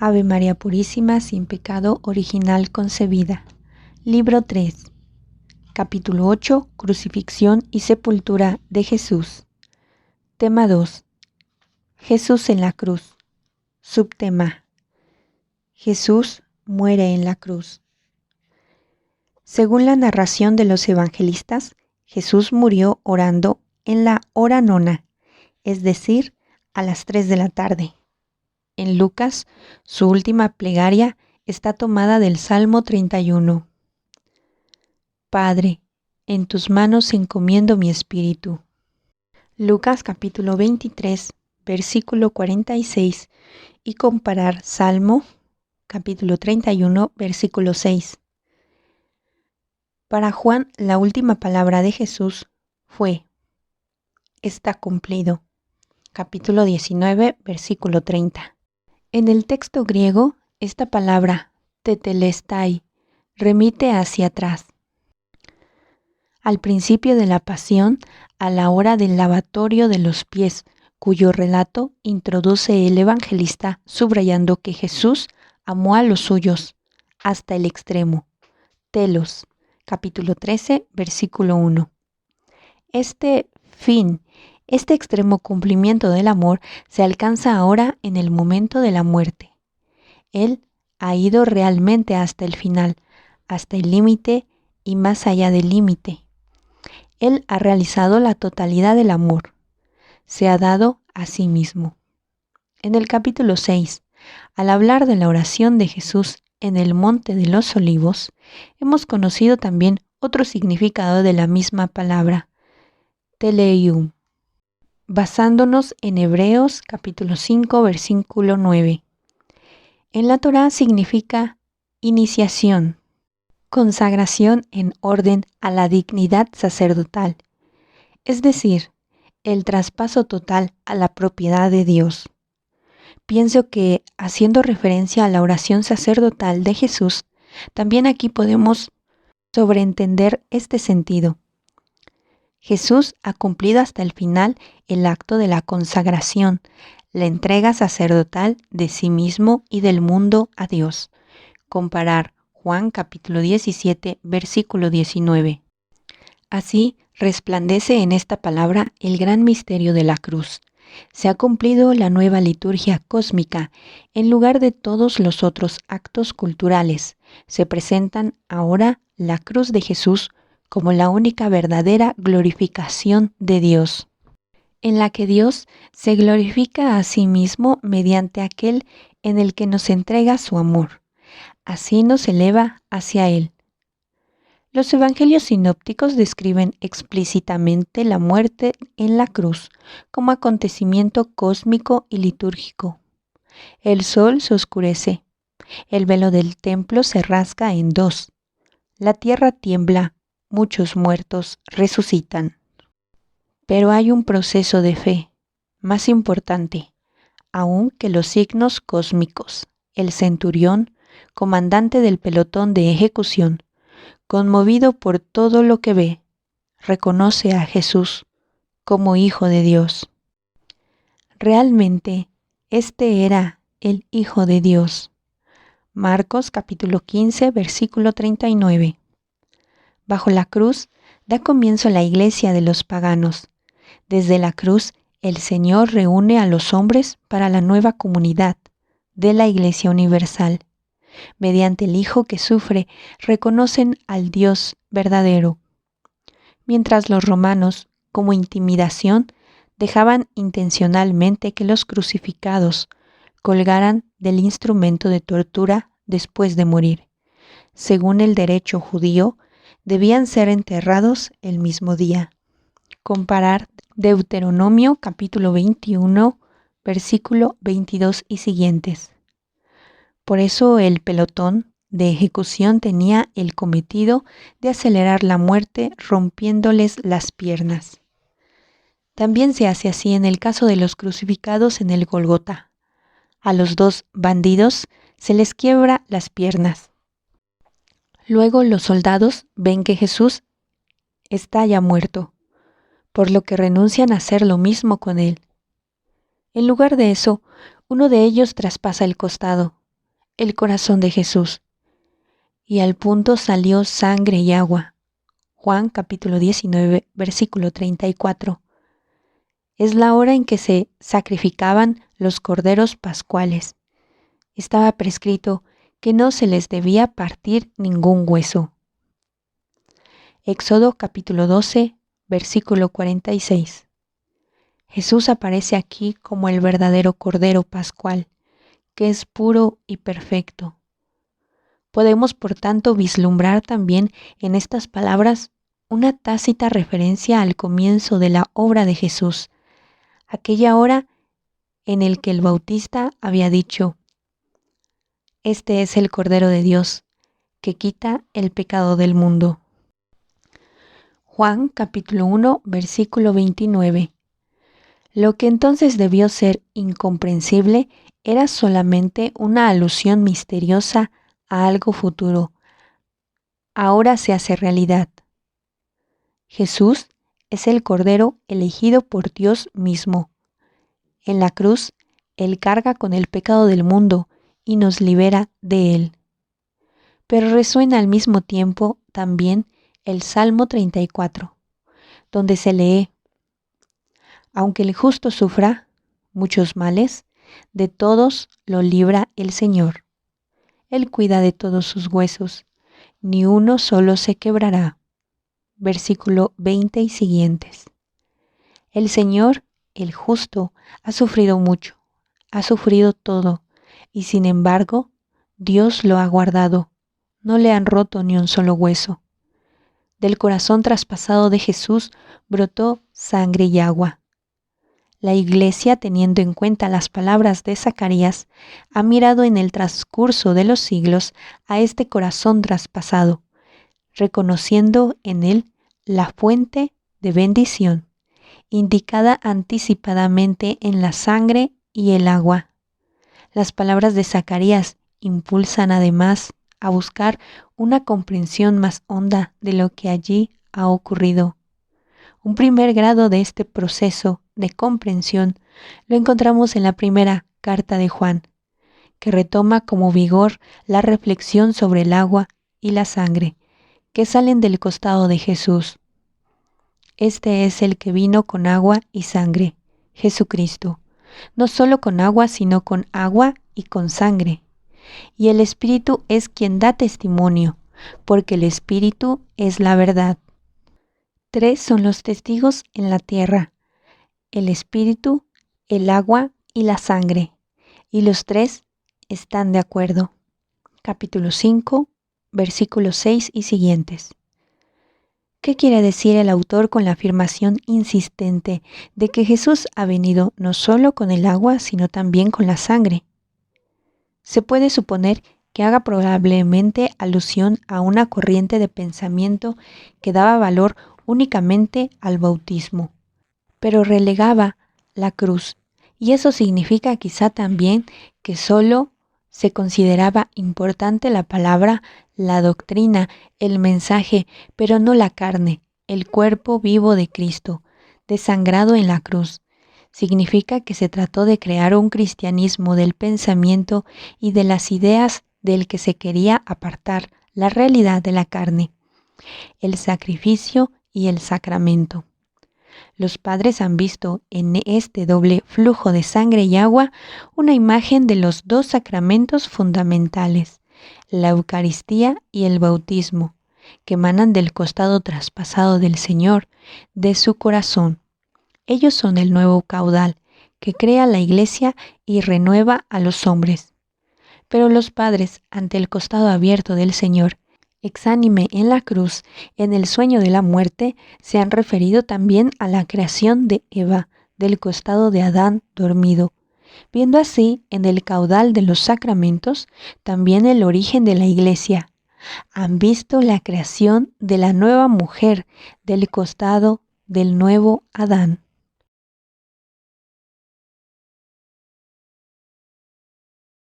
Ave María Purísima, sin pecado original concebida. Libro 3. Capítulo 8. Crucifixión y sepultura de Jesús. Tema 2. Jesús en la cruz. Subtema. Jesús muere en la cruz. Según la narración de los evangelistas, Jesús murió orando en la hora nona, es decir, a las 3 de la tarde. En Lucas, su última plegaria está tomada del Salmo 31. Padre, en tus manos encomiendo mi espíritu. Lucas capítulo 23, versículo 46 y comparar Salmo capítulo 31, versículo 6. Para Juan, la última palabra de Jesús fue: está cumplido. Capítulo 19, versículo 30. En el texto griego, esta palabra, tetelestai, remite hacia atrás, al principio de la pasión, a la hora del lavatorio de los pies, cuyo relato introduce el evangelista subrayando que Jesús amó a los suyos hasta el extremo. Telos, capítulo 13, versículo 1. Este extremo cumplimiento del amor se alcanza ahora en el momento de la muerte. Él ha ido realmente hasta el final, hasta el límite y más allá del límite. Él ha realizado la totalidad del amor. Se ha dado a sí mismo. En el capítulo 6, al hablar de la oración de Jesús en el Monte de los Olivos, hemos conocido también otro significado de la misma palabra, teleium, basándonos en Hebreos capítulo 5, versículo 9. En la Torá significa iniciación, consagración en orden a la dignidad sacerdotal, es decir, el traspaso total a la propiedad de Dios. Pienso que, haciendo referencia a la oración sacerdotal de Jesús, también aquí podemos sobreentender este sentido. Jesús ha cumplido hasta el final el acto de la consagración, la entrega sacerdotal de sí mismo y del mundo a Dios. Comparar Juan capítulo 17, versículo 19. Así resplandece en esta palabra el gran misterio de la cruz. Se ha cumplido la nueva liturgia cósmica. En lugar de todos los otros actos culturales, se presentan ahora la cruz de Jesús como la única verdadera glorificación de Dios, en la que Dios se glorifica a sí mismo mediante aquel en el que nos entrega su amor. Así nos eleva hacia Él. Los evangelios sinópticos describen explícitamente la muerte en la cruz como acontecimiento cósmico y litúrgico. El sol se oscurece, el velo del templo se rasga en dos, la tierra tiembla, muchos muertos resucitan. Pero hay un proceso de fe, más importante, aún que los signos cósmicos. El centurión, comandante del pelotón de ejecución, conmovido por todo lo que ve, reconoce a Jesús como Hijo de Dios. Realmente, este era el Hijo de Dios. Marcos capítulo 15, versículo 39. Bajo la cruz da comienzo la iglesia de los paganos. Desde la cruz, el Señor reúne a los hombres para la nueva comunidad de la Iglesia Universal. Mediante el Hijo que sufre, reconocen al Dios verdadero. Mientras los romanos, como intimidación, dejaban intencionalmente que los crucificados colgaran del instrumento de tortura después de morir. Según el derecho judío, debían ser enterrados el mismo día. Comparar Deuteronomio capítulo 21, versículo 22 y siguientes. Por eso el pelotón de ejecución tenía el cometido de acelerar la muerte rompiéndoles las piernas. También se hace así en el caso de los crucificados en el Gólgota. A los dos bandidos se les quiebra las piernas. Luego los soldados ven que Jesús está ya muerto, por lo que renuncian a hacer lo mismo con él. En lugar de eso, uno de ellos traspasa el costado, el corazón de Jesús. Y al punto salió sangre y agua. Juan capítulo 19, versículo 34. Es la hora en que se sacrificaban los corderos pascuales. Estaba prescrito que no se les debía partir ningún hueso. Éxodo capítulo 12, versículo 46. Jesús aparece aquí como el verdadero Cordero Pascual, que es puro y perfecto. Podemos, por tanto, vislumbrar también en estas palabras una tácita referencia al comienzo de la obra de Jesús, aquella hora en el que el Bautista había dicho: Este es el Cordero de Dios, que quita el pecado del mundo. Juan capítulo 1, versículo 29. Lo que entonces debió ser incomprensible era solamente una alusión misteriosa a algo futuro. Ahora se hace realidad. Jesús es el Cordero elegido por Dios mismo. En la cruz, Él carga con el pecado del mundo y nos libera de él. Pero resuena al mismo tiempo también el Salmo 34, donde se lee: Aunque el justo sufra muchos males, de todos lo libra el Señor. Él cuida de todos sus huesos, ni uno solo se quebrará. Versículo 20 y siguientes. El Señor, el justo, ha sufrido mucho, ha sufrido todo, y sin embargo, Dios lo ha guardado. No le han roto ni un solo hueso. Del corazón traspasado de Jesús brotó sangre y agua. La Iglesia, teniendo en cuenta las palabras de Zacarías, ha mirado en el transcurso de los siglos a este corazón traspasado, reconociendo en él la fuente de bendición, indicada anticipadamente en la sangre y el agua. Las palabras de Zacarías impulsan además a buscar una comprensión más honda de lo que allí ha ocurrido. Un primer grado de este proceso de comprensión lo encontramos en la primera carta de Juan, que retoma como vigor la reflexión sobre el agua y la sangre que salen del costado de Jesús. Este es el que vino con agua y sangre, Jesucristo, no solo con agua, sino con agua y con sangre. Y el Espíritu es quien da testimonio, porque el Espíritu es la verdad. 3 son los testigos en la tierra: el Espíritu, el agua y la sangre, y los 3 están de acuerdo. Capítulo 5, versículos 6 y siguientes. ¿Qué quiere decir el autor con la afirmación insistente de que Jesús ha venido no solo con el agua, sino también con la sangre? Se puede suponer que haga probablemente alusión a una corriente de pensamiento que daba valor únicamente al bautismo, pero relegaba la cruz, y eso significa quizá también que solo se consideraba importante la palabra, la doctrina, el mensaje, pero no la carne, el cuerpo vivo de Cristo, desangrado en la cruz. Significa que se trató de crear un cristianismo del pensamiento y de las ideas del que se quería apartar la realidad de la carne, el sacrificio y el sacramento. Los padres han visto en este doble flujo de sangre y agua una imagen de los 2 sacramentos fundamentales, la Eucaristía y el bautismo, que emanan del costado traspasado del Señor, de su corazón. Ellos son el nuevo caudal que crea la Iglesia y renueva a los hombres. Pero los padres, ante el costado abierto del Señor, exánime en la cruz, en el sueño de la muerte, se han referido también a la creación de Eva, del costado de Adán dormido, viendo así en el caudal de los sacramentos también el origen de la Iglesia. Han visto la creación de la nueva mujer del costado del nuevo Adán.